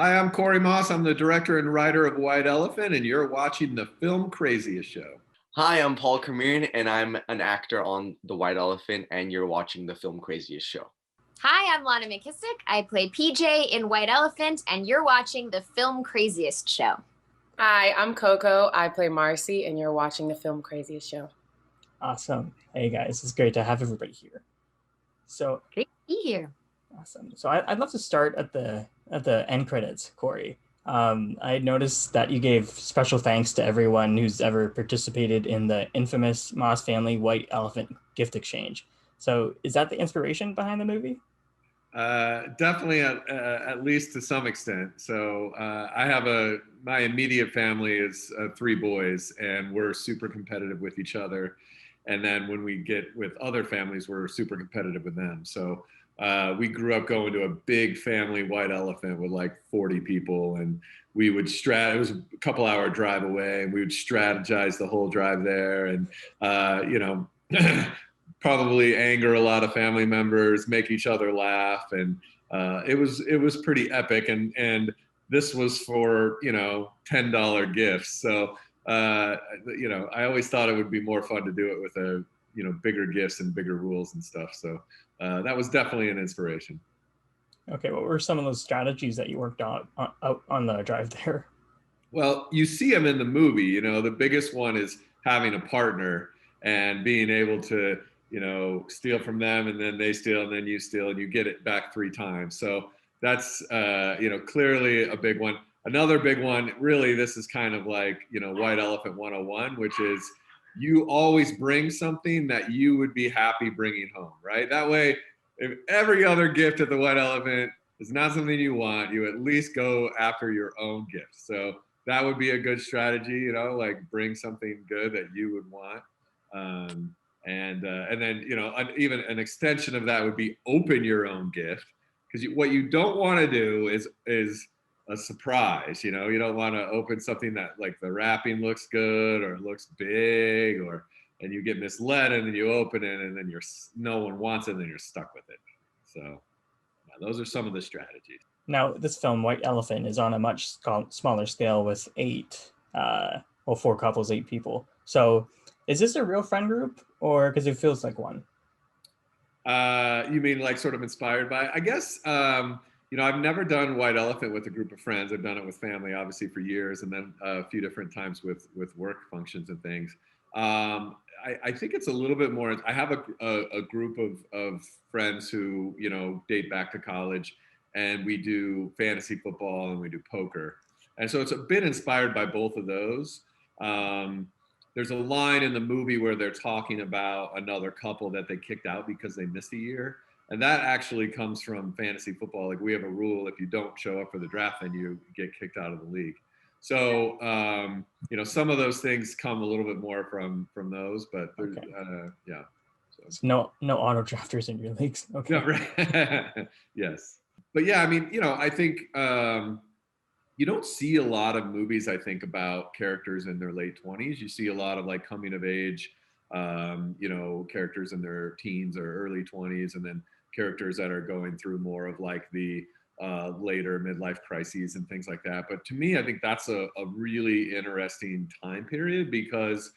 Hi, I'm Corey Moss. I'm the director and writer of White Elephant, and you're watching the Film Craziest Show. Hi, I'm Paul Karmiryan, and I'm an actor on The White Elephant, and you're watching the Film Craziest Show. Hi, I'm Lana McKissack. I play PJ in White Elephant, and you're watching the Film Craziest Show. Hi, I'm Coco. I play Marcy, and you're watching the Film Craziest Show. Awesome. Hey guys, it's great to have everybody here. So Great to be here. awesome. So I'd love to start at the end credits, Corey. I noticed that you gave special thanks to everyone who's ever participated in the infamous Moss Family White Elephant gift exchange. So is that the inspiration behind the movie? Definitely, at least to some extent. So I have my immediate family is 3 boys, and we're super competitive with each other. And then when we get with other families, we're super competitive with them. So we grew up going to a big family White Elephant with like 40 people, and we would it was a couple-hour drive away, and we would strategize the whole drive there, and probably anger a lot of family members, make each other laugh, and it was pretty epic. And this was for $10 gifts. So I always thought it would be more fun to do it with bigger gifts and bigger rules and stuff. So that was definitely an inspiration. Okay, what were some of those strategies that you worked on out on the drive there? Well, you see them in the movie. The biggest one is having a partner and being able to steal from them, and then they steal, and then you steal, and you get it back 3 times. So that's clearly a big one. Another big one, really, this is kind of like White Elephant 101, which is you always bring something that you would be happy bringing home, right? That way, if every other gift at the White Elephant is not something you want, you at least go after your own gift. So that would be a good strategy, like bring something good that you would want. And then even an extension of that would be open your own gift, because what you don't want to do is a surprise. You don't want to open something that like the wrapping looks good or looks big, and you get misled, and then you open it, and then no one wants it, and then you're stuck with it. So yeah, those are some of the strategies. Now, this film, White Elephant, is on a much smaller scale with 4 couples, 8 people. So is this a real friend group, or because it feels like one? You mean like sort of inspired by? I guess, I've never done White Elephant with a group of friends. I've done it with family, obviously, for years, and then a few different times with work functions and things. I think it's a little bit more. I have a group of friends who, date back to college, and we do fantasy football and we do poker. And so it's a bit inspired by both of those. There's a line in the movie where they're talking about another couple that they kicked out because they missed a year. And that actually comes from fantasy football. Like, we have a rule: if you don't show up for the draft, then you get kicked out of the league. So, some of those things come a little bit more from those, but okay. Yeah. So no auto drafters in your leagues. Okay. No, right. Yes. But yeah, I think you don't see a lot of movies, I think, about characters in their late 20s. You see a lot of like coming of age, characters in their teens or early 20s, and then characters that are going through more of like the later midlife crises and things like that. But to me, I think that's a really interesting time period, because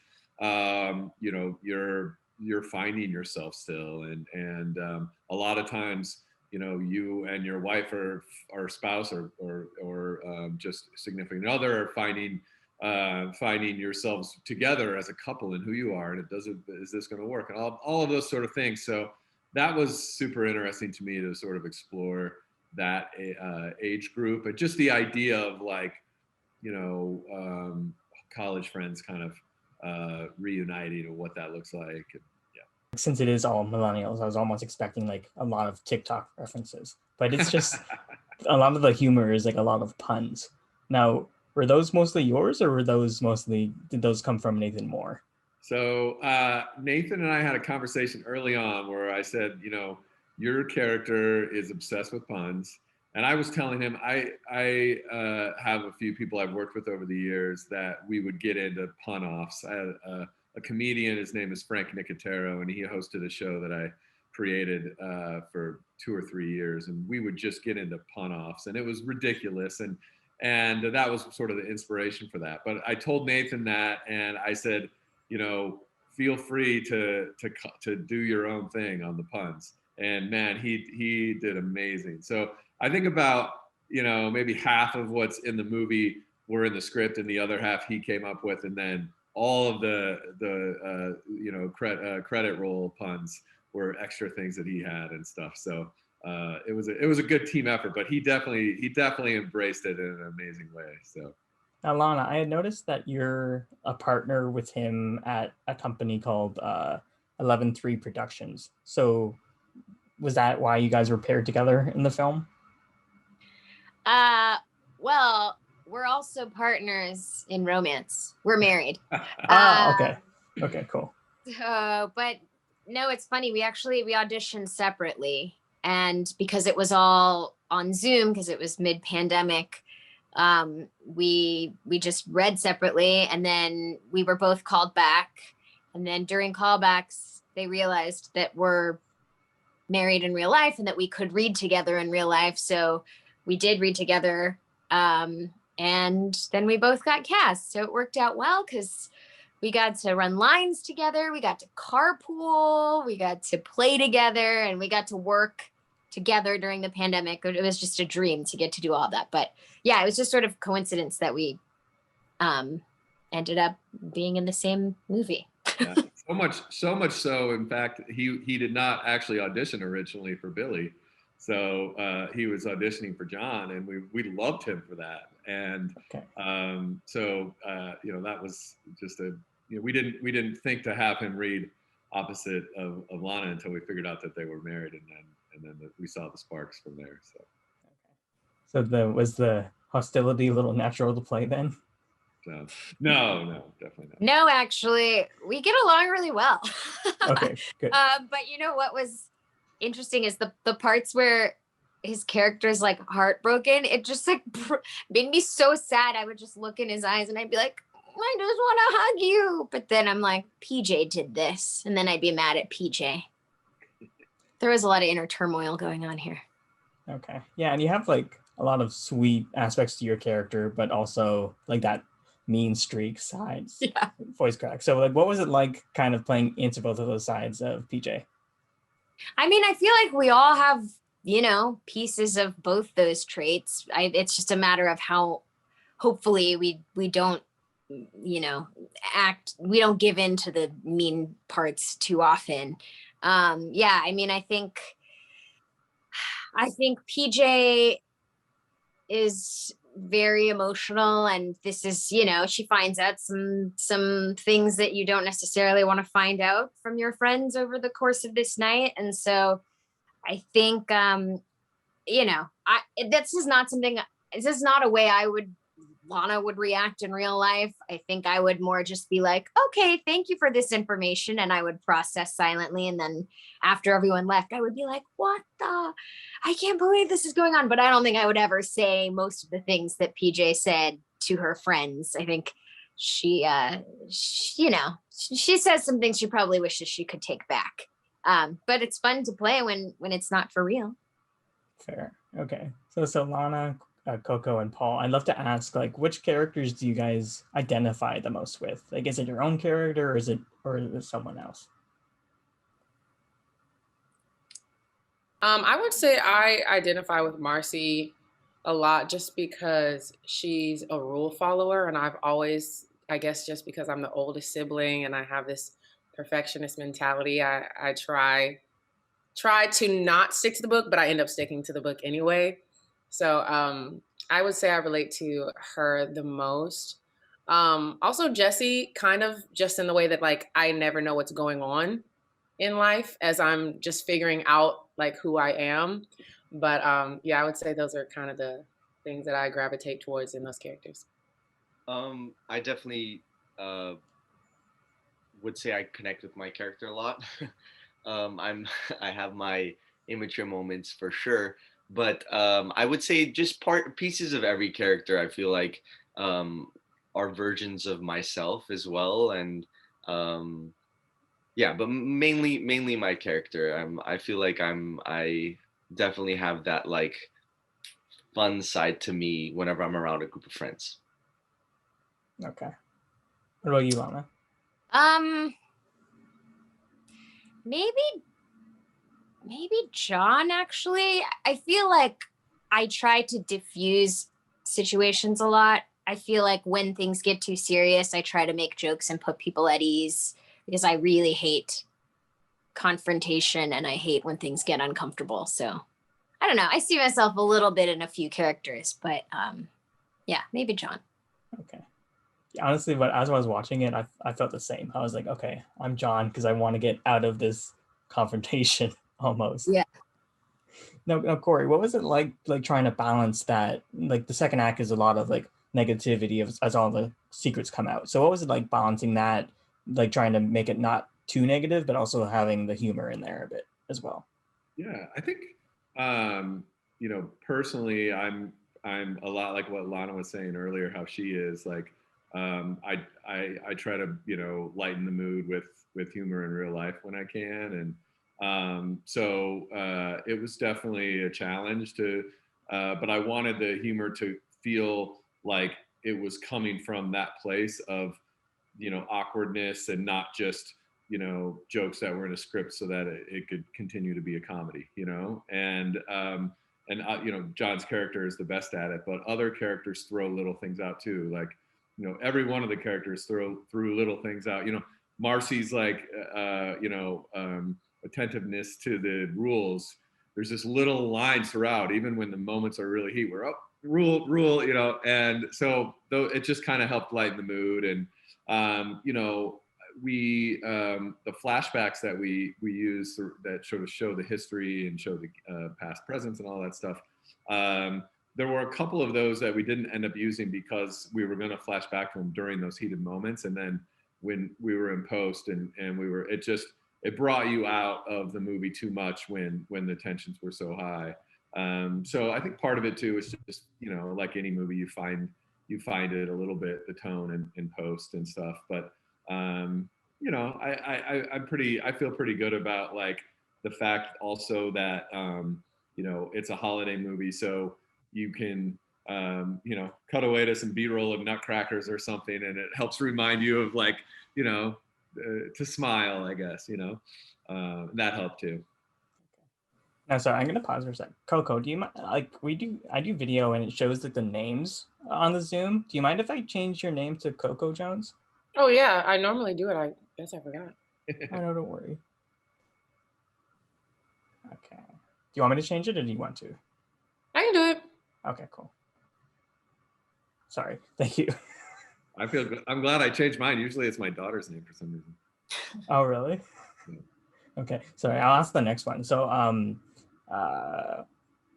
you're finding yourself still, and a lot of times you and your wife or spouse or just significant other are finding yourselves together as a couple and who you are, and is this going to work, and all of those sort of things. So that was super interesting to me to sort of explore that age group, and just the idea of like college friends kind of reuniting, and what that looks like. And, since it is all millennials, I was almost expecting like a lot of TikTok references, but it's just a lot of the humor is like a lot of puns. Now, were those mostly yours, or did those come from Nathan Moore? So Nathan and I had a conversation early on where I said, your character is obsessed with puns. And I was telling him, I have a few people I've worked with over the years that we would get into pun offs. I had a comedian, his name is Frank Nicotero, and he hosted a show that created for 2 or 3 years, and we would just get into pun offs, and it was ridiculous, and that was sort of the inspiration for that. But I told Nathan that, and I said, you know, feel free to do your own thing on the puns. And man, he did amazing. So I think about, you know, maybe half of what's in the movie were in the script, and the other half he came up with, and then all of the you know, credit roll puns were extra things that he had and stuff. So it was a good team effort, but he definitely embraced it in an amazing way. So. Now, Lana, I had noticed that you're a partner with him at a company called 11-3 Productions. So was that why you guys were paired together in the film? Well, we're also partners in romance. We're married. Okay. Okay, cool. But no, it's funny. We auditioned separately, and because it was all on Zoom, because it was mid-pandemic, we just read separately, and then we were both called back. And then during callbacks, they realized that we're married in real life and that we could read together in real life. So we did read together. And then we both got cast. So it worked out well because we got to run lines together. We got to carpool. We got to play together, and we got to work together during the pandemic. It was just a dream to get to do all that. But yeah, it was just sort of coincidence that we ended up being in the same movie. Yeah. So much so, in fact, he did not actually audition originally for Billy. So he was auditioning for John, and we loved him for that. And okay. So you know, that was just you know, we didn't think to have him read opposite of Lana until we figured out that they were married, and then we saw the sparks from there. So. So was the hostility a little natural to play then? No, definitely not. No, actually, we get along really well. Okay, good. But you know what was interesting is the parts where his character is like heartbroken. It just like made me so sad. I would just look in his eyes and I'd be like, I just want to hug you. But then I'm like, PJ did this. And then I'd be mad at PJ. There was a lot of inner turmoil going on here. Okay. Yeah, and you have like a lot of sweet aspects to your character, but also like that mean streak sides. Yeah. Voice crack. So like, what was it like kind of playing into both of those sides of PJ? I mean, I feel like we all have, you know, pieces of both those traits. It's just a matter of how, hopefully we don't, you know, we don't give in to the mean parts too often. Yeah, I mean, I think PJ is very emotional, and this is, you know, she finds out some things that you don't necessarily want to find out from your friends over the course of this night. And so I think you know, this is not a way Lana would react in real life. I think I would more just be like, okay, thank you for this information. And I would process silently. And then after everyone left, I would be like, I can't believe this is going on. But I don't think I would ever say most of the things that PJ said to her friends. I think she you know, she says some things she probably wishes she could take back. But it's fun to play when it's not for real. Fair. Okay. So Lana, Coco, and Paul, I'd love to ask, like, which characters do you guys identify the most with? Like, is it your own character, or is it someone else? I would say I identify with Marcy a lot just because she's a rule follower, and I've always, I guess just because I'm the oldest sibling and I have this perfectionist mentality, I try to not stick to the book, but I end up sticking to the book anyway. So I would say I relate to her the most. Also Jessie, kind of just in the way that like I never know what's going on in life as I'm just figuring out like who I am. But yeah, I would say those are kind of the things that I gravitate towards in those characters. I definitely would say I connect with my character a lot. I have my immature moments for sure, but I would say just pieces of every character I feel like are versions of myself as well, and Yeah, but mainly my character. I feel like I definitely have that like fun side to me whenever I'm around a group of friends. Okay. What about you, Lana? Um, maybe John, actually. I feel like I try to diffuse situations a lot. I feel like when things get too serious, I try to make jokes and put people at ease because I really hate confrontation and I hate when things get uncomfortable. So I don't know. I see myself a little bit in a few characters, but yeah, maybe John. Okay. Honestly, but as I was watching it, I felt the same. I was like, okay, I'm John because I want to get out of this confrontation almost. Yeah. No, Corey, what was it like trying to balance that? Like the second act is a lot of like negativity as all the secrets come out. So what was it like balancing that, like trying to make it not too negative, but also having the humor in there a bit as well? Yeah, I think you know, personally, I'm a lot like what Lana was saying earlier, how she is like. I try to, you know, lighten the mood with humor in real life when I can, and so it was definitely a challenge to, but I wanted the humor to feel like it was coming from that place of, you know, awkwardness and not just, you know, jokes that were in a script so that it could continue to be a comedy, you know. And you know, John's character is the best at it, but other characters throw little things out too. Like, you know, every one of the characters threw little things out. You know, Marcy's like, you know, attentiveness to the rules. There's just little lines throughout, even when the moments are really heat. We're rule, you know. And so though it just kind of helped lighten the mood. And you know, we the flashbacks that we use that sort of show the history and show the past, presence, and all that stuff. There were a couple of those that we didn't end up using because we were going to flash back to them during those heated moments, and then when we were in post and we were, it brought you out of the movie too much when the tensions were so high. So I think part of it too is just, you know, like any movie, you find it a little bit, the tone in post and stuff. But you know, I feel pretty good about like the fact also that you know, it's a holiday movie, so you can you know, cut away to some B-roll of nutcrackers or something, and it helps remind you of like, you know, to smile, I guess, you know. That helped too. No, sorry, I'm gonna pause for a sec. Coco, do you mind? Like I do video and it shows like the names on the Zoom. Do you mind if I change your name to Coco Jones? Oh yeah, I normally do it. I guess I forgot. I know, don't worry. Okay. Do you want me to change it or do you want to? I can do it. Okay, cool. Sorry. Thank you. I feel good. I'm glad I changed mine. Usually it's my daughter's name for some reason. Oh, really? Yeah. Okay. Sorry, I'll ask the next one. So,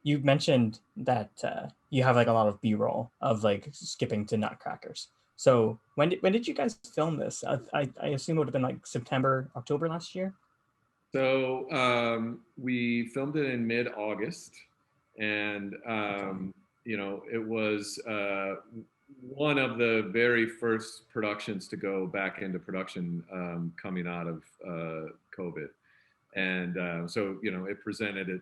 you mentioned that you have like a lot of B-roll of like skipping to nutcrackers. So when did you guys film this? I assume it would have been like September, October last year. So we filmed it in mid-August, and you know, it was one of the very first productions to go back into production coming out of COVID. And so, you know, it presented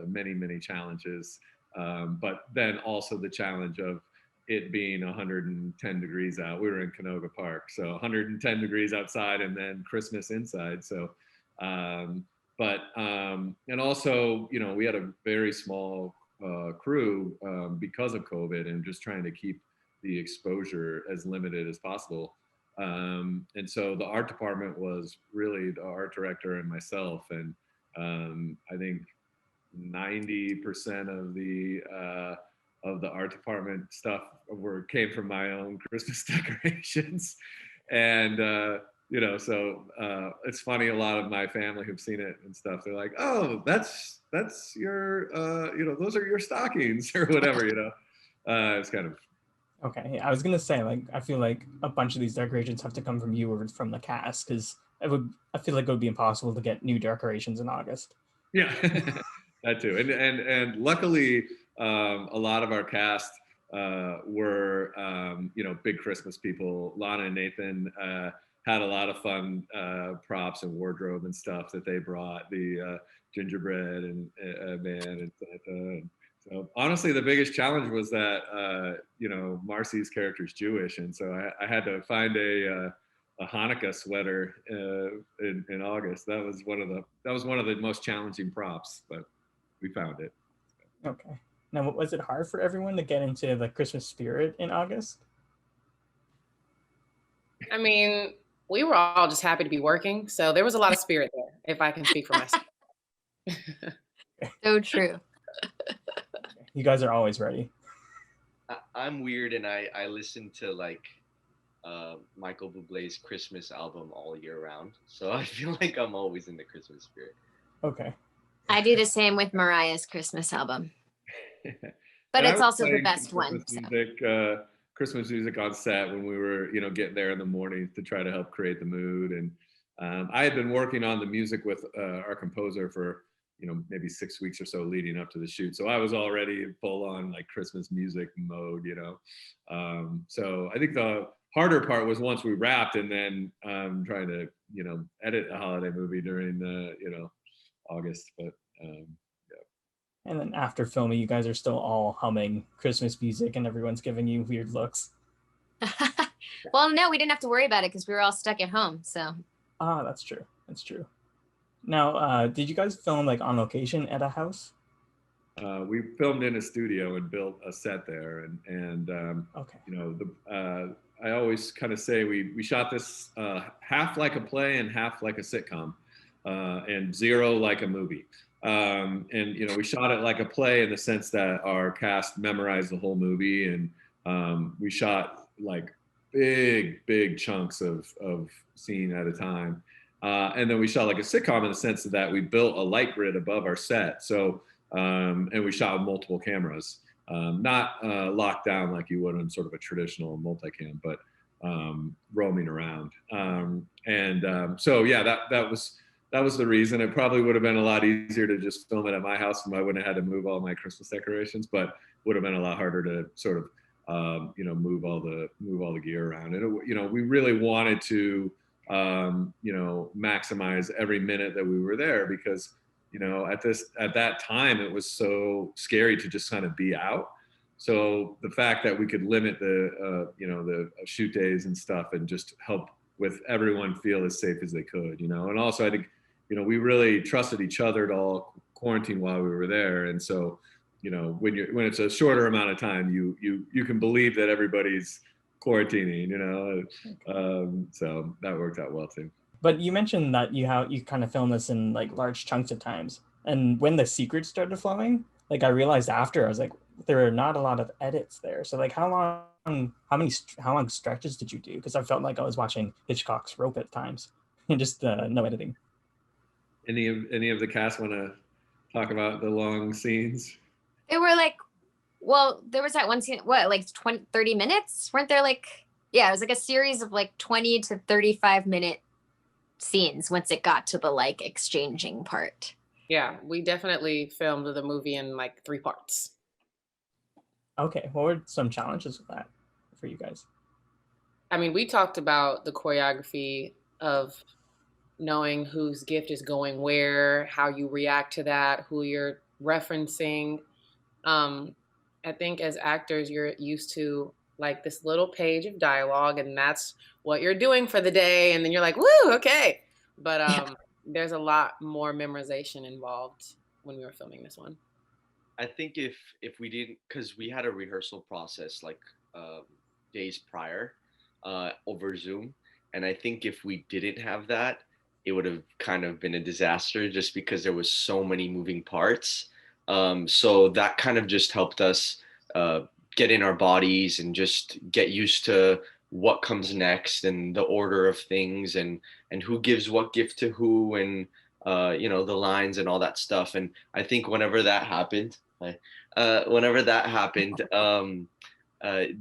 many challenges, but then also the challenge of it being 110 degrees out. We were in Canoga Park, so 110 degrees outside and then Christmas inside. So, and also, you know, we had a very small crew because of COVID and just trying to keep the exposure as limited as possible. And so the art department was really the art director and myself, and I think 90% of the art department stuff came from my own Christmas decorations. And you know, so it's funny, a lot of my family who've seen it and stuff, they're like, oh, that's your you know, those are your stockings or whatever, you know. It's kind of. Okay, I was gonna say, like, I feel like a bunch of these decorations have to come from you or from the cast, because I feel like it would be impossible to get new decorations in August. Yeah, that too. And luckily, a lot of our cast were you know, big Christmas people. Lana and Nathan had a lot of fun props and wardrobe and stuff that they brought. The gingerbread and man and Santa. And so honestly, the biggest challenge was that Marcy's character is Jewish, and so I had to find a Hanukkah sweater in August. That was one of the most challenging props, but we found it. Okay. Now, was it hard for everyone to get into the Christmas spirit in August? I mean, we were all just happy to be working, so there was a lot of spirit there, if I can speak for myself. So true. You guys are always ready. I'm weird, and I listen to like Michael Bublé's Christmas album all year round, so I feel like I'm always in the Christmas spirit. Okay. I do the same with Mariah's Christmas album, but it's also the best one. Christmas music on set when we were, getting there in the morning to try to help create the mood. And I had been working on the music with our composer for, maybe 6 weeks or so leading up to the shoot. So I was already full on like Christmas music mode, So I think the harder part was once we wrapped and then trying to, edit a holiday movie during August, but yeah. And then after filming, you guys are still all humming Christmas music and everyone's giving you weird looks. Well, no, we didn't have to worry about it because we were all stuck at home. So. That's true. That's true. Now, did you guys film like on location at a house? We filmed in a studio and built a set there, and okay. I always kind of say we shot this half like a play and half like a sitcom, and zero like a movie. And we shot it like a play in the sense that our cast memorized the whole movie, and we shot like big chunks of scene at a time. And then we shot like a sitcom in the sense that we built a light grid above our set. So, and we shot with multiple cameras, not locked down like you would on sort of a traditional multicam, but roaming around. So yeah, that was the reason. It probably would have been a lot easier to just film it at my house and I wouldn't have had to move all my Christmas decorations, but would have been a lot harder to sort of, move all the gear around. And, we really wanted to, maximize every minute that we were there because, at that time, it was so scary to just kind of be out. So the fact that we could limit the shoot days and stuff and just help with everyone feel as safe as they could, and also I think, we really trusted each other to all quarantine while we were there. And so, when it's a shorter amount of time, you can believe that everybody's quarantining, so that worked out well too. But you mentioned that you kind of film this in like large chunks of times. And when the secrets started flowing, like I realized after, I was like, there are not a lot of edits there. So like how long stretches did you do? Because I felt like I was watching Hitchcock's Rope at times and just no editing. Any of the cast want to talk about the long scenes? They were like, well, there was that one scene, like 30 minutes? Weren't there like, yeah, it was like a series of like 20 to 35 minute scenes once it got to the like exchanging part. Yeah, we definitely filmed the movie in like 3 parts. Okay, what were some challenges with that for you guys? I mean, we talked about the choreography of knowing whose gift is going where, how you react to that, who you're referencing. I think as actors, you're used to like this little page of dialogue and that's what you're doing for the day. And then you're like, woo, okay. But there's a lot more memorization involved when we were filming this one. I think if we didn't, because we had a rehearsal process like days prior over Zoom. And I think if we didn't have that, it would have kind of been a disaster just because there was so many moving parts. So that kind of just helped us get in our bodies and just get used to what comes next and the order of things and who gives what gift to who and the lines and all that stuff. And I think whenever that happened,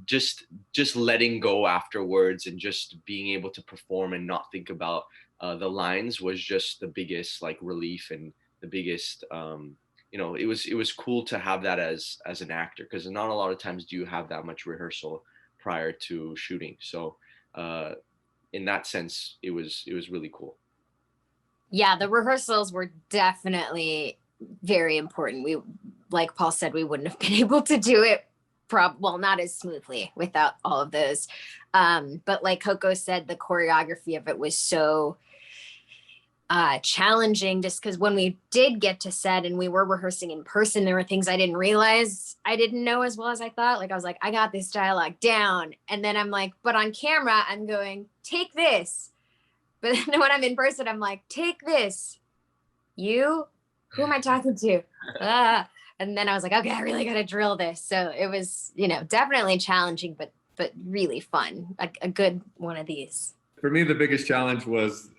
just letting go afterwards and just being able to perform and not think about the lines was just the biggest like relief and the biggest it was cool to have that as an actor because not a lot of times do you have that much rehearsal prior to shooting. So in that sense, it was really cool. Yeah, the rehearsals were definitely very important. We, like Paul said, we wouldn't have been able to do it well, not as smoothly without all of those. But like Coco said, the choreography of it was so challenging, just because when we did get to set and we were rehearsing in person, there were things I didn't realize I didn't know as well as I thought. Like I was like, I got this dialogue down. And then I'm like, but on camera, I'm going, take this. But then when I'm in person, I'm like, take this. You? Who am I talking to? And then I was like, okay, I really got to drill this. So it was, definitely challenging, but really fun. A good one of these. For me, the biggest challenge was,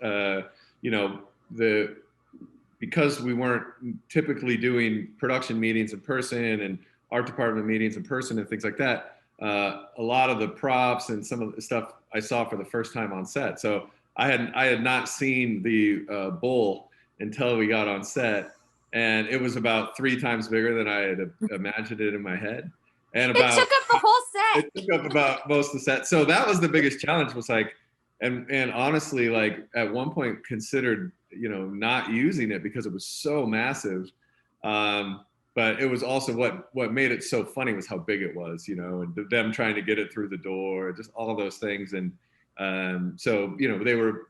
because we weren't typically doing production meetings in person and art department meetings in person and things like that. A lot of the props and some of the stuff I saw for the first time on set. So I had not seen the bull until we got on set, and it was about 3 times bigger than I had imagined it in my head. And it took up the whole set. It took up about most of the set. So that was the biggest challenge, was like, and honestly, like at one point considered, not using it because it was so massive. But it was also what made it so funny was how big it was, and them trying to get it through the door, just all those things. And so, they were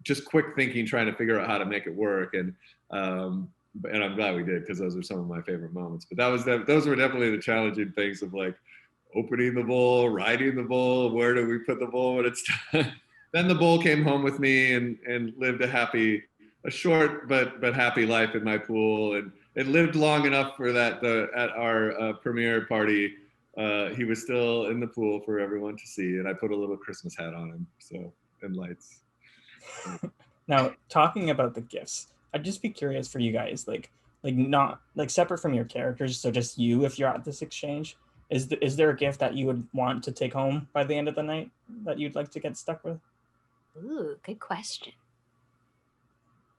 just quick thinking, trying to figure out how to make it work. And I'm glad we did, because those are some of my favorite moments. But those were definitely the challenging things of like opening the bowl, riding the bowl. Where do we put the bowl when it's done? Then the bull came home with me and lived a short but happy life in my pool, and it lived long enough for that at our premiere party. He was still in the pool for everyone to see, and I put a little Christmas hat on him, and lights. Now, talking about the gifts, I'd just be curious for you guys, like not like separate from your characters, so just you, if you're at this exchange, is there a gift that you would want to take home by the end of the night that you'd like to get stuck with? Ooh, good question.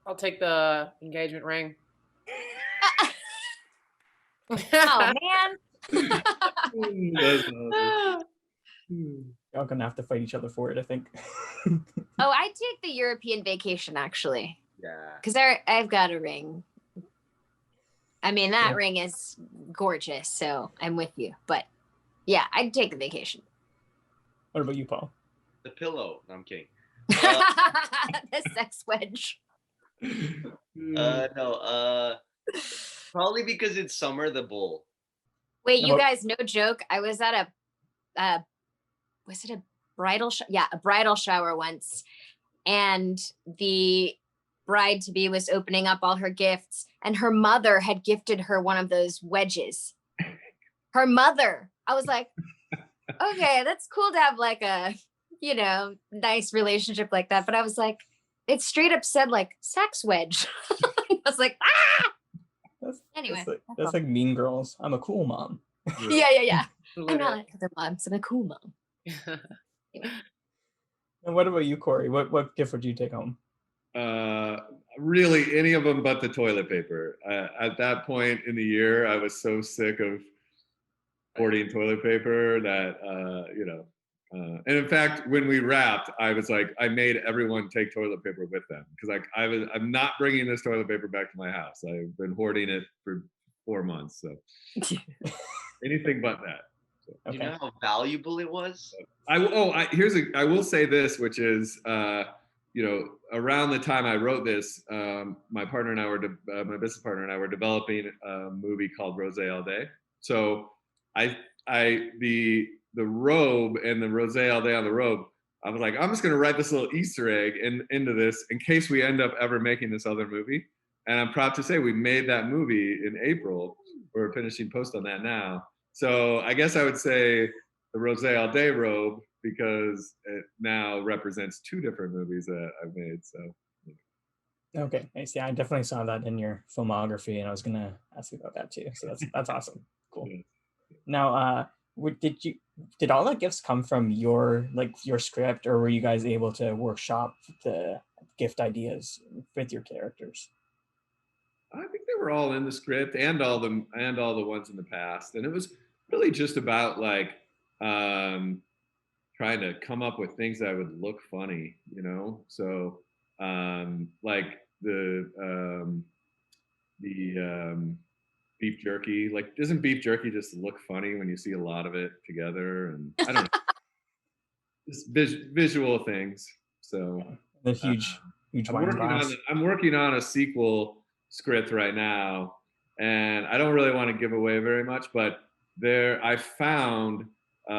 I'll take the engagement ring. Oh man. Y'all gonna have to fight each other for it, I think. Oh, I'd take the European vacation, actually. Yeah. Because I've got a ring. I mean, that ring is gorgeous, so I'm with you. But yeah, I'd take the vacation. What about you, Paul? The pillow. No, I'm kidding. The sex wedge. No. Probably because it's summer, the bull. Wait, you guys, no joke. I was at was it a bridal a bridal shower once, and the bride to be was opening up all her gifts, and her mother had gifted her one of those wedges. Her mother. I was like, okay, that's cool to have like a, nice relationship like that. But I was like, it straight up said like sex wedge. I was like, ah. Anyway, that's like Mean Girls. I'm a cool mom. Yeah. I'm not like other moms. I'm a cool mom. Anyway. And what about you, Corey? What gift would you take home? Really, any of them but the toilet paper. At that point in the year, I was so sick of hoarding toilet paper that and in fact, when we wrapped, I was like, I made everyone take toilet paper with them, because I'm not bringing this toilet paper back to my house. I've been hoarding it for 4 months, so anything but that. So. Do you know how valuable it was? I will say this, which is around the time I wrote this, my partner and I were my business partner and I were developing a movie called Rose All Day. So the robe and the rosé all day on the robe, I was like, I'm just going to write this little Easter egg into this in case we end up ever making this other movie. And I'm proud to say we made that movie in April. We're finishing post on that now. So I guess I would say the rosé all day robe, because it now represents 2 different movies that I've made. So. Okay, nice. Yeah, I definitely saw that in your filmography, and I was going to ask you about that too. So that's awesome. Cool. Yeah. Now, did all the gifts come from your script, or were you guys able to workshop the gift ideas with your characters? I think they were all in the script and all the ones in the past, and it was really just about like trying to come up with things that would look funny, you know. So like the beef jerky, like doesn't beef jerky just look funny when you see a lot of it together? And I don't know, just visual things. So The huge I'm wine working glass. on I'm working on a sequel script right now, and I don't really want to give away very much, but there I found you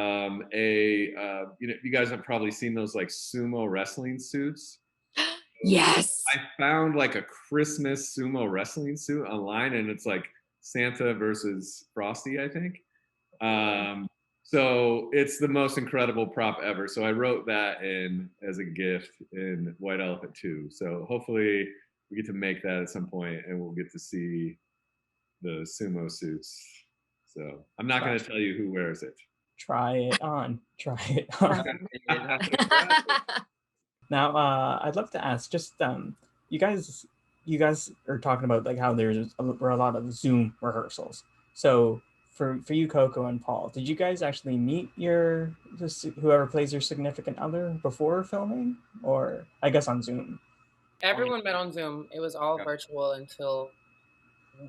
know, you guys have probably seen those like sumo wrestling suits. Yes. I found like a Christmas sumo wrestling suit online, and it's like Santa versus Frosty, I think. So it's the most incredible prop ever. So I wrote that in as a gift in White Elephant 2. So hopefully we get to make that at some point, and we'll get to see the sumo suits. So I'm not going to tell you who wears it. Try it on. Try it on. Now, I'd love to ask, just you guys are talking about like how were a lot of Zoom rehearsals. So for you, Coco and Paul, did you guys actually meet whoever plays your significant other before filming, or I guess on Zoom? Everyone met on Zoom. It was all virtual until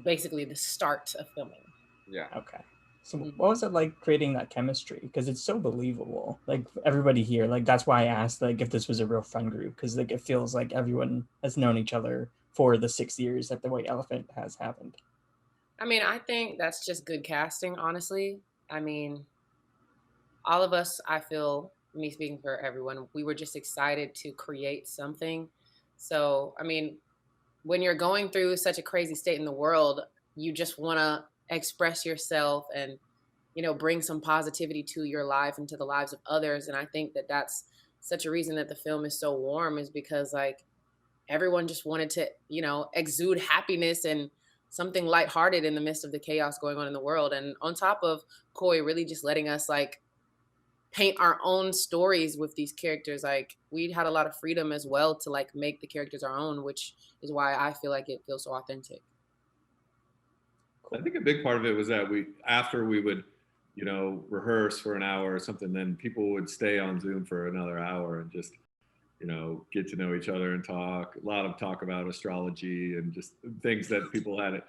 basically the start of filming. Yeah. Okay. So what was it like creating that chemistry? Because it's so believable. Like everybody here, like that's why I asked like if this was a real fun group, because like it feels like everyone has known each other for the 6 years that the White Elephant has happened. I mean, I think that's just good casting, honestly. I mean, all of us, I feel, me speaking for everyone, we were just excited to create something. So, I mean, when you're going through such a crazy state in the world, you just want to express yourself and, you know, bring some positivity to your life and to the lives of others. And I think that that's such a reason that the film is so warm, is because like everyone just wanted to, you know, exude happiness and something lighthearted in the midst of the chaos going on in the world. And on top of Koi really just letting us like paint our own stories with these characters, like we had a lot of freedom as well to like make the characters our own, which is why I feel like it feels so authentic. I think a big part of it was that after we would, you know, rehearse for an hour or something, then people would stay on Zoom for another hour and just, you know, get to know each other and talk. A lot of talk about astrology and just things that people had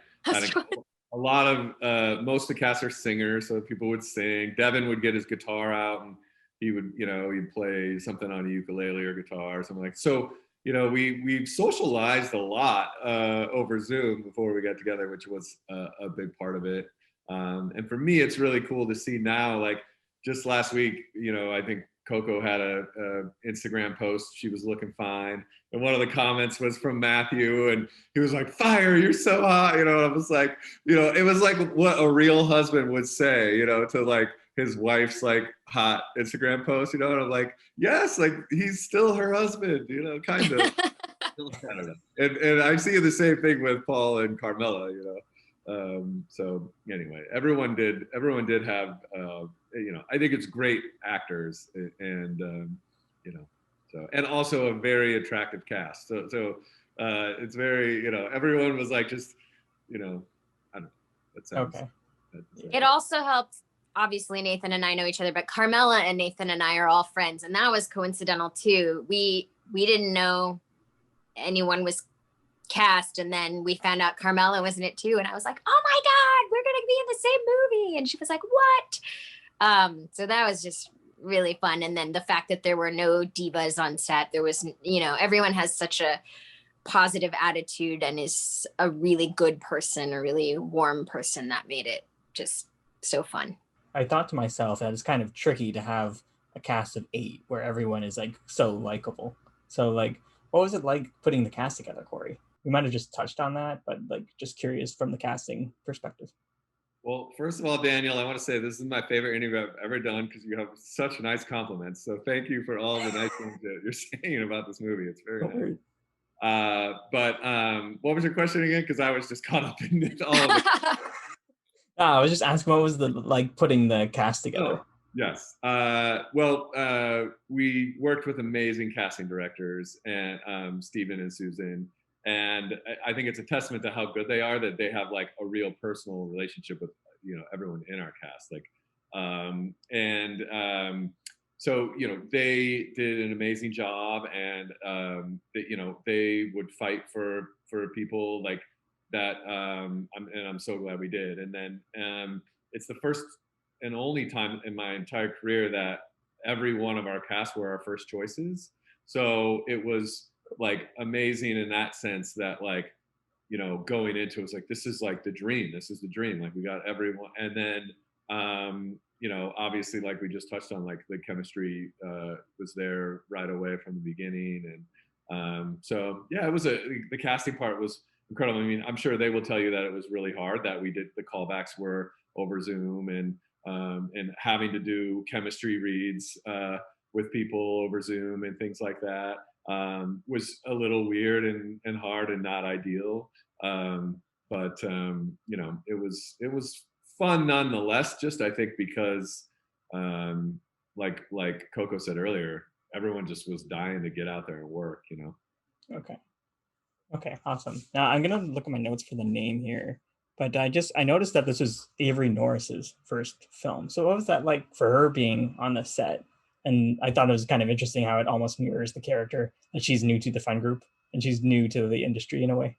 a lot of most of the cast are singers, so people would sing. Devin would get his guitar out and he would, you know, he'd play something on a ukulele or guitar or something like. So, you know, we socialized a lot over Zoom before we got together, which was a big part of it. And for me, it's really cool to see now. Like just last week, you know, I think Coco had a Instagram post. She was looking fine, and one of the comments was from Matthew, and he was like, "Fire, you're so hot," you know. And I was like, you know, it was like what a real husband would say, you know, to like his wife's like hot Instagram post, you know. And I'm like, yes, like he's still her husband, you know, kind of. I don't know. And I see the same thing with Paul and Carmela, you know. So anyway, everyone did have you know, I think it's great actors and you know, so, and also a very attractive cast. So it's very, you know, everyone was like just, you know, I don't know. That sounds okay. It also helped. Obviously, Nathan and I know each other, but Carmela and Nathan and I are all friends, and that was coincidental too. We didn't know anyone was cast, and then we found out Carmela was in it too, and I was like, oh my god, we're gonna be in the same movie. And she was like, what? So that was just really fun. And then the fact that there were no divas on set, there was, you know, everyone has such a positive attitude and is a really good person, a really warm person, that made it just so fun. I thought to myself that it's kind of tricky to have a cast of 8 where everyone is like so likable. So like, what was it like putting the cast together, Corey? We might have just touched on that, but like just curious from the casting perspective. Well, first of all, Daniel, I want to say this is my favorite interview I've ever done because you have such nice compliments. So thank you for all the nice things that you're saying about this movie. It's very nice. But what was your question again? Because I was just caught up in all of it. I was just asking what was the like putting the cast together. Oh, yes. Well, we worked with amazing casting directors and Stephen and Susan. And I think it's a testament to how good they are that they have like a real personal relationship with, you know, everyone in our cast. Like, so they did an amazing job, and they would fight for people like that. I'm so glad we did. And then it's the first and only time in my entire career that every one of our cast were our first choices. So it was like amazing in that sense that like going into it was like, this is like the dream. This is the dream. Like we got everyone. And then obviously, like we just touched on, like the chemistry was there right away from the beginning. And so yeah, the casting part was incredible. I mean, I'm sure they will tell you that it was really hard, that the callbacks were over Zoom, and having to do chemistry reads with people over Zoom and things like that was a little weird and hard and not ideal. But it was fun nonetheless. Just I think because like Coco said earlier, everyone just was dying to get out there and work. Okay, awesome. Now I'm gonna look at my notes for the name here, but I noticed that this was Avery Norris's first film. So what was that like for her being on the set? And I thought it was kind of interesting how it almost mirrors the character, that she's new to the fun group and she's new to the industry in a way.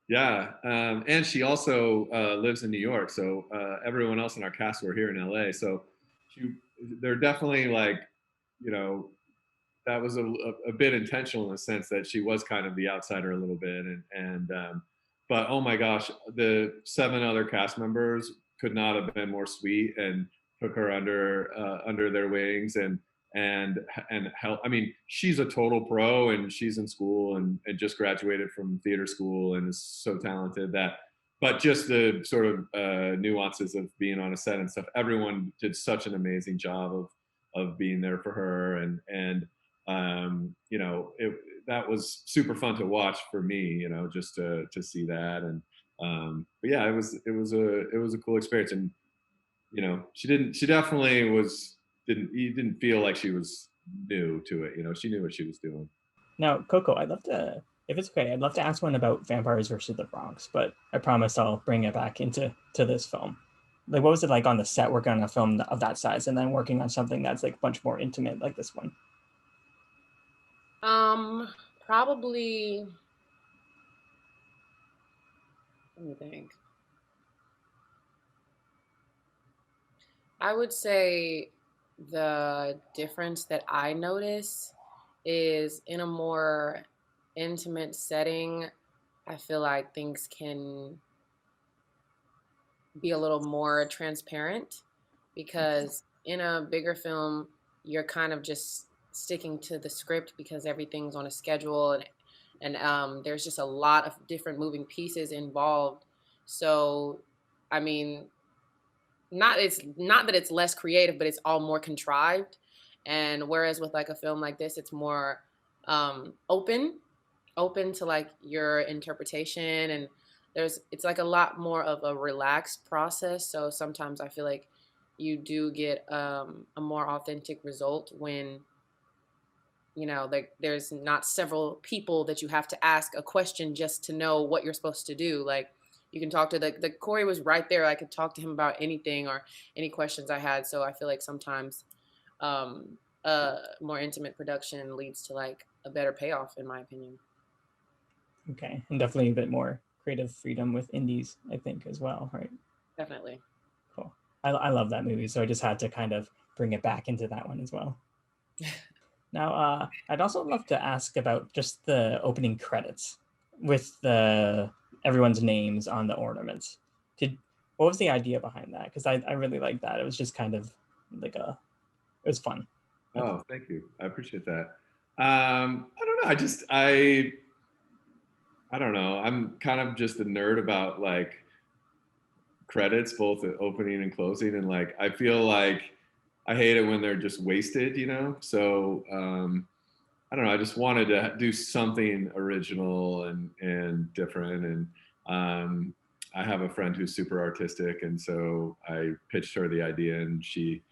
Yeah, and she also lives in New York, so everyone else in our cast were here in LA. So they're definitely like, that was a bit intentional in the sense that she was kind of the outsider a little bit, but oh my gosh, the 7 other cast members could not have been more sweet and took her under their wings and help. I mean, she's a total pro, and she's in school and just graduated from theater school and is so talented but just the sort of nuances of being on a set and stuff, everyone did such an amazing job of being there for her. And that was super fun to watch for me, just to see that. And but yeah, it was a cool experience. And she definitely didn't feel like she was new to it. She knew what she was doing. Now, Coco, if it's okay, I'd love to ask one about Vampires versus the Bronx, but I promise I'll bring it back into this film. Like, what was it like on the set working on a film of that size and then working on something that's like a bunch more intimate like this one? Probably, let me think. I would say the difference that I notice is in a more intimate setting, I feel like things can be a little more transparent, because in a bigger film, you're kind of just sticking to the script because everything's on a schedule, and there's just a lot of different moving pieces involved. So, I mean, not that it's less creative, but it's all more contrived. And whereas with like a film like this, it's more open to like your interpretation, and it's like a lot more of a relaxed process. So sometimes I feel like you do get a more authentic result when like there's not several people that you have to ask a question just to know what you're supposed to do. Like, you can talk to the Corey was right there. I could talk to him about anything or any questions I had. So I feel like sometimes more intimate production leads to like a better payoff, in my opinion. Okay, and definitely a bit more creative freedom with indies, I think, as well, right? Definitely. Cool. I love that movie, so I just had to kind of bring it back into that one as well. Now, I'd also love to ask about just the opening credits with everyone's names on the ornaments. What was the idea behind that? Because I really like that. It was just kind of like it was fun. Oh, thank you. I appreciate that. I don't know. I don't know. I'm kind of just a nerd about like credits, both the opening and closing. And like, I feel like I hate it when they're just wasted, So I don't know. I just wanted to do something original and different. And I have a friend who's super artistic, and so I pitched her the idea, and she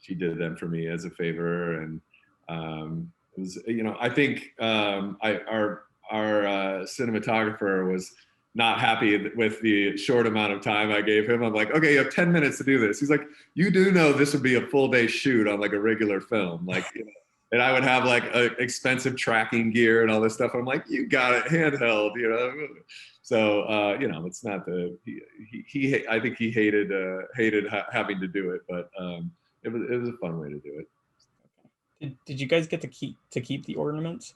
did them for me as a favor. And it was, I think our cinematographer was not happy with the short amount of time I gave him. I'm like, okay, you have 10 minutes to do this. He's like, you do know this would be a full day shoot on like a regular film. Like, you know, and I would have like expensive tracking gear and all this stuff. I'm like, you got it, handheld, you know? So, you know, it's not he I think he hated having to do it, but it was a fun way to do it. Did you guys get to keep the ornaments?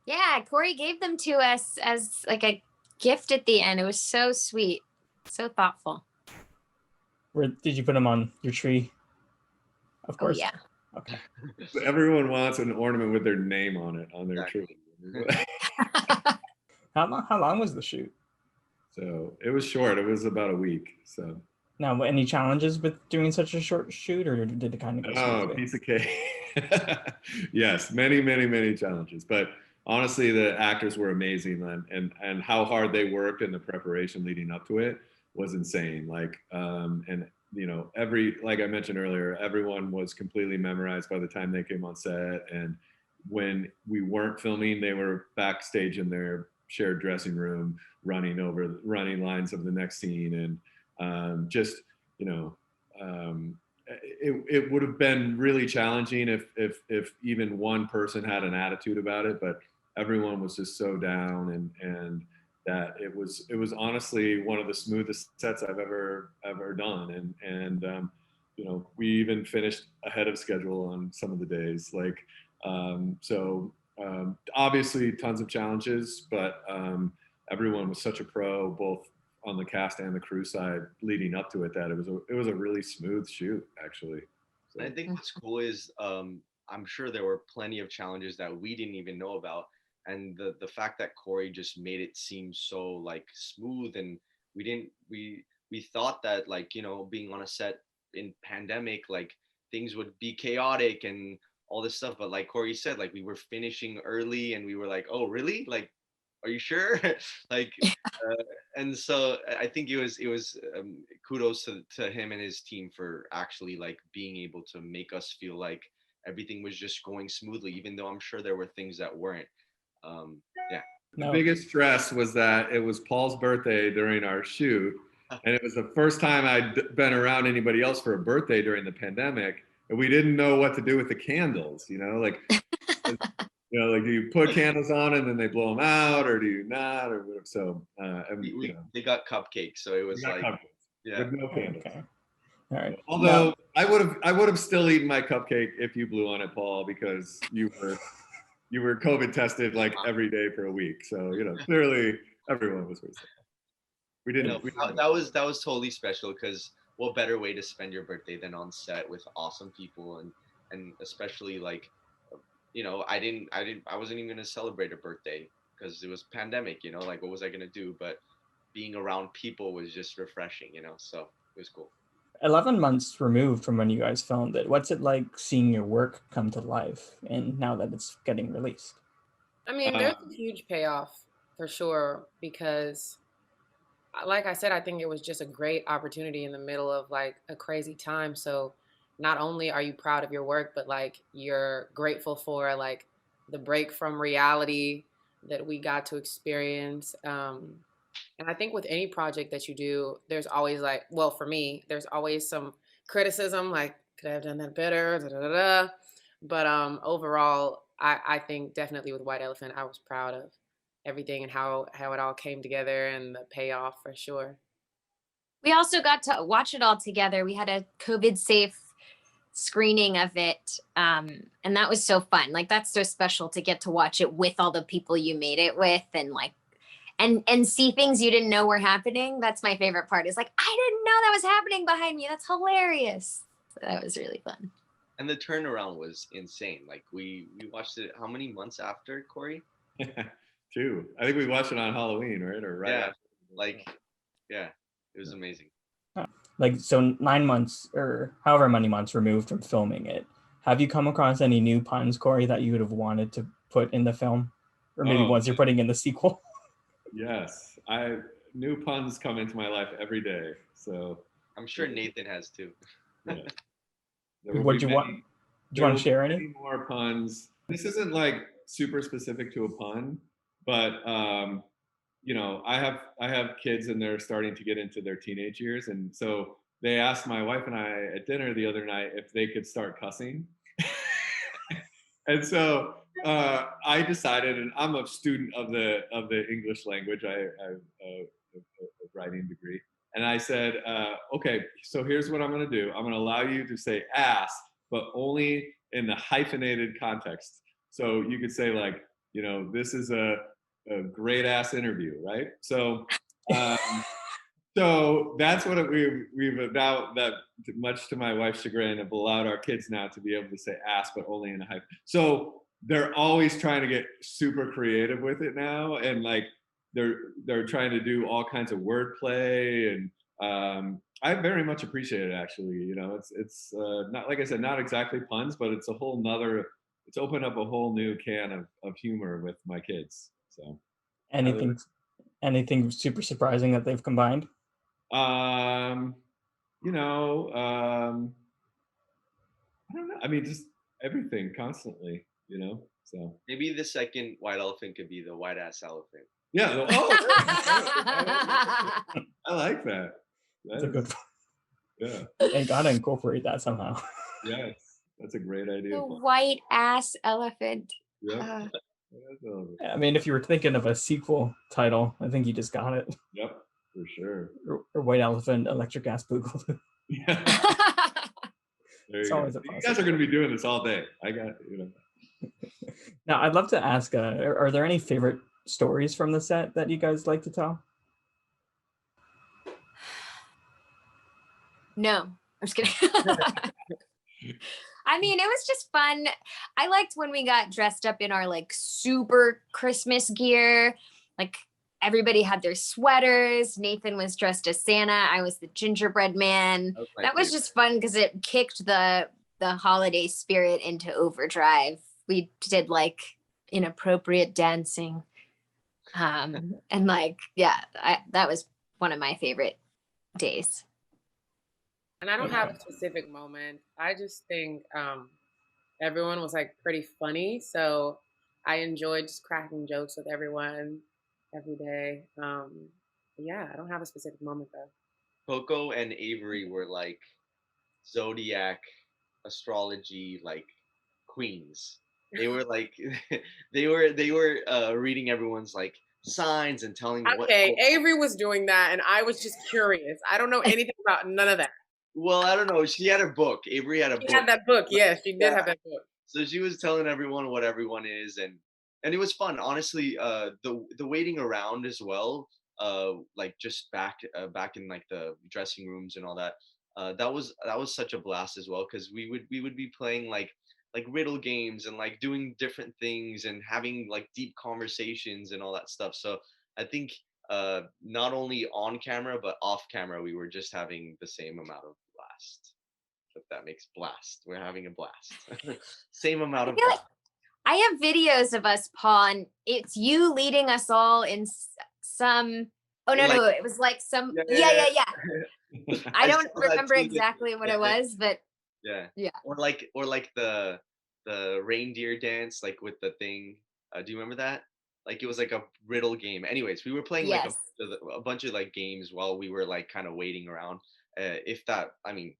Yeah, Corey gave them to us as like a gift at the end. It was so sweet, so thoughtful. Where did you put them on your tree? Of course. Oh, yeah. Okay. Everyone wants an ornament with their name on it on their tree. How long was the shoot? So it was short. It was about a week. So now, any challenges with doing such a short shoot, or did it kind of go smoothly? Piece of cake. Yes, many challenges. But honestly, the actors were amazing, and how hard they worked and the preparation leading up to it was insane. Like, and you know, like I mentioned earlier, everyone was completely memorized by the time they came on set. And when we weren't filming, they were backstage in their shared dressing room, running lines of the next scene. And just, you know, it would have been really challenging if even one person had an attitude about it, but everyone was just so down, and that it was honestly one of the smoothest sets I've ever done. And you know, we even finished ahead of schedule on some of the days. Like, obviously tons of challenges, but everyone was such a pro, both on the cast and the crew side leading up to it, that it was a really smooth shoot, actually. So. I think what's cool is I'm sure there were plenty of challenges that we didn't even know about. And the fact that Corey just made it seem so like smooth, and we thought that, like, you know, being on a set in pandemic, like things would be chaotic and all this stuff. But like Corey said, like we were finishing early and we were like, oh really? Like, are you sure? Like, and so I think it was kudos to him and his team for actually like being able to make us feel like everything was just going smoothly, even though I'm sure there were things that weren't. Yeah. The biggest stress was that it was Paul's birthday during our shoot, and it was the first time I'd been around anybody else for a birthday during the pandemic, and we didn't know what to do with the candles, you know, like, you know, like, do you put candles on and then they blow them out, or do you not, or whatever? So, you know, they got cupcakes, so it was like, yeah, with no candles. Okay. All right. Although I would have still eaten my cupcake if you blew on it, Paul, because you were COVID tested like every day for a week. So, you know, clearly everyone was safe. We didn't. That was totally special, because what better way to spend your birthday than on set with awesome people, and especially like, you know, I wasn't even gonna celebrate a birthday because it was pandemic, you know, like what was I gonna do? But being around people was just refreshing, you know, so it was cool. 11 months removed from when you guys filmed it, what's it like seeing your work come to life and now that it's getting released? I mean, there's a huge payoff for sure, because like I said, I think it was just a great opportunity in the middle of like a crazy time. So not only are you proud of your work, but like you're grateful for like the break from reality that we got to experience. And I think with any project that you do, there's always like, well, for me, there's always some criticism, like, could I have done that better? Da, da, da, da. But overall, I think definitely with White Elephant, I was proud of everything and how it all came together and the payoff for sure. We also got to watch it all together. We had a COVID safe screening of it. And that was so fun. Like, that's so special to get to watch it with all the people you made it with, and like, and see things you didn't know were happening. That's my favorite part, is like, I didn't know that was happening behind me. That's hilarious. So that was really fun. And the turnaround was insane. Like we watched it how many months after, Corey? 2. I think we watched it on Halloween, right? Or right after. Like, yeah, it was amazing. Like, so 9 months or however many months removed from filming it, have you come across any new puns, Corey, that you would have wanted to put in the film? Or maybe ones you're putting in the sequel? Yes. New puns come into my life every day. So I'm sure Nathan has too. Yeah. Would you want to share any more puns? This isn't like super specific to a pun, but you know, I have kids and they're starting to get into their teenage years, and so they asked my wife and I at dinner the other night if they could start cussing. And so I decided, and I'm a student of the English language. I have a writing degree, and I said, okay, so here's what I'm going to do. I'm going to allow you to say ass, but only in the hyphenated context. So you could say like, you know, this is a great ass interview, right? So. So that's what we've now, that much to my wife's chagrin, have allowed our kids now to be able to say ass, but only in a hype. So they're always trying to get super creative with it now, and like they're trying to do all kinds of wordplay, and I very much appreciate it actually. You know, it's not, like I said, not exactly puns, but it's a whole nother. It's opened up a whole new can of humor with my kids. So anything super surprising that they've combined? You know, I don't know. I mean, just everything constantly, you know. So Maybe the second white elephant could be the white ass elephant. yeah. I like that. That's a good one. Yeah. And gotta incorporate that somehow. Yes, that's a great idea. The white ass elephant. Yeah. I mean, if you were thinking of a sequel title, I think you just got it. Yep, for sure. Or White Elephant, Electric Ass Boogaloo. Yeah. It's always a you guys are going to be doing this all day. I got, you know. Now, I'd love to ask, are there any favorite stories from the set that you guys like to tell? No, I'm just kidding. I mean, it was just fun. I liked when we got dressed up in our like super Christmas gear. Like everybody had their sweaters. Nathan was dressed as Santa. I was the gingerbread man. That was just fun because it kicked the holiday spirit into overdrive. We did like inappropriate dancing. And like, yeah, that was one of my favorite days. And I don't have a specific moment. I just think everyone was like pretty funny. So I enjoyed just cracking jokes with everyone every day. Yeah, I don't have a specific moment though. Coco and Avery were like zodiac astrology like queens. They were like they were reading everyone's like signs and telling what. Okay, Avery was doing that and I was just curious. I don't know anything about none of that. Well, I don't know. She had her book. Avery had a book. She had that book. Yes, she did have that book. So she was telling everyone what everyone is, and it was fun. Honestly, the waiting around as well. Like just back in like the dressing rooms and all that. That was such a blast as well, because we would be playing like riddle games and like doing different things and having like deep conversations and all that stuff. So I think not only on camera but off camera we were just having the same amount of blast. If that makes blast, we're having a blast. Same amount of blast. I have videos of us, Paul, and it's you leading us all in some. Oh no, no, it was like some. Yeah. I don't remember exactly what it was, but yeah. Or like the reindeer dance, like with the thing. Do you remember that? Like it was like a riddle game. Anyways, we were playing like a bunch of like games while we were like kind of waiting around. If that, I mean,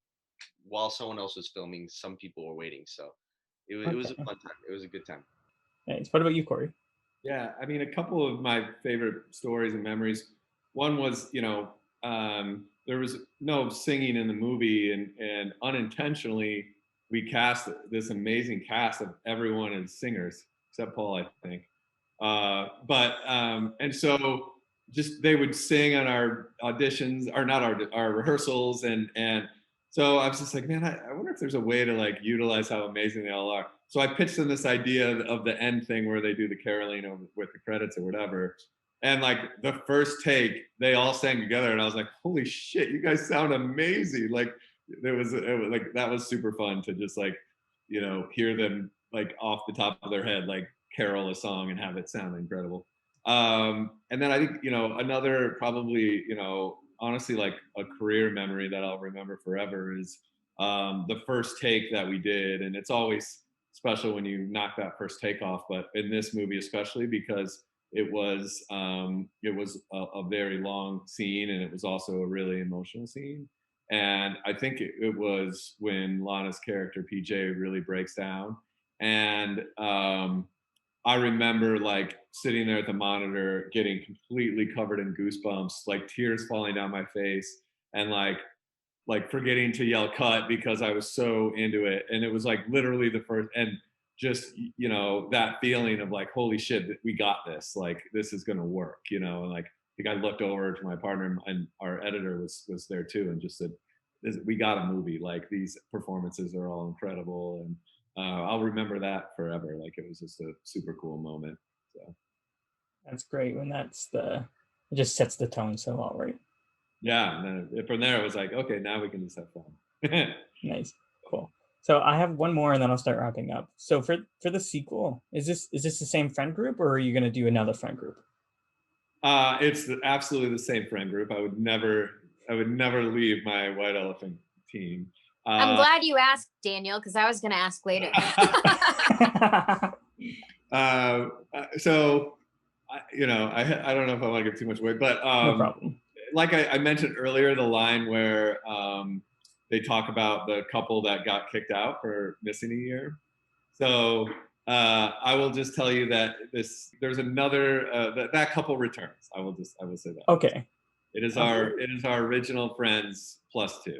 while someone else was filming, some people were waiting. So it was a fun time. It was a good time. Thanks. What about you, Corey? Yeah, I mean, a couple of my favorite stories and memories. One was, you know, there was no singing in the movie, and unintentionally we cast this amazing cast of everyone as singers except Paul, I think. And so just they would sing on our auditions, or not our rehearsals, and so I was just like, man, I wonder if there's a way to like utilize how amazing they all are. So I pitched them this idea of the end thing where they do the caroling with the credits or whatever. And like the first take, they all sang together, and I was like, holy shit, you guys sound amazing. Like it was like, that was super fun to just like, you know, hear them like off the top of their head, like carol a song and have it sound incredible. And then I think, you know, another probably, you know, honestly like a career memory that I'll remember forever is the first take that we did. And it's always special when you knock that first take off, but in this movie especially, because it was a very long scene, and it was also a really emotional scene. And I think it was when Lana's character PJ really breaks down. And I remember like sitting there at the monitor, getting completely covered in goosebumps, like tears falling down my face, and like forgetting to yell cut because I was so into it. And it was like literally the first, and just, you know, that feeling of like, holy shit, we got this, like this is gonna work, you know. And like I think I looked over to my partner, and our editor was there too, and just said, we got a movie, like these performances are all incredible. And I'll remember that forever. Like it was just a super cool moment. So That's great when it just sets the tone so well, right? yeah, and then from there it was like, okay, now we can just have fun. Nice, cool. So I have one more, and then I'll start wrapping up. So for the sequel, is this the same friend group, or are you going to do another friend group? It's absolutely the same friend group. I would never leave my White Elephant team. I'm glad you asked, Daniel, because I was going to ask later. So, you know, I don't know if I want to give too much away, but no problem. Like I mentioned earlier, the line where they talk about the couple that got kicked out for missing a year. So I will just tell you that there's another that couple returns. I will say that. Okay. It is our original friends + 2.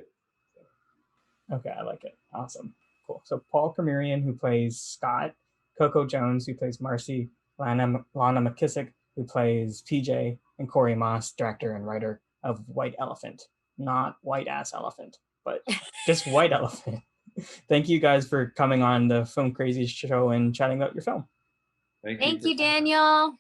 Okay, I like it. Awesome. Cool. So Paul Karmiryan, who plays Scott, Coco Jones, who plays Marcy, Lana McKissack, who plays PJ, and Corey Moss, director and writer of White Elephant. Not White Ass Elephant, but just White Elephant. Thank you guys for coming on the Film Crazy show and chatting about your film. Thank you, Daniel.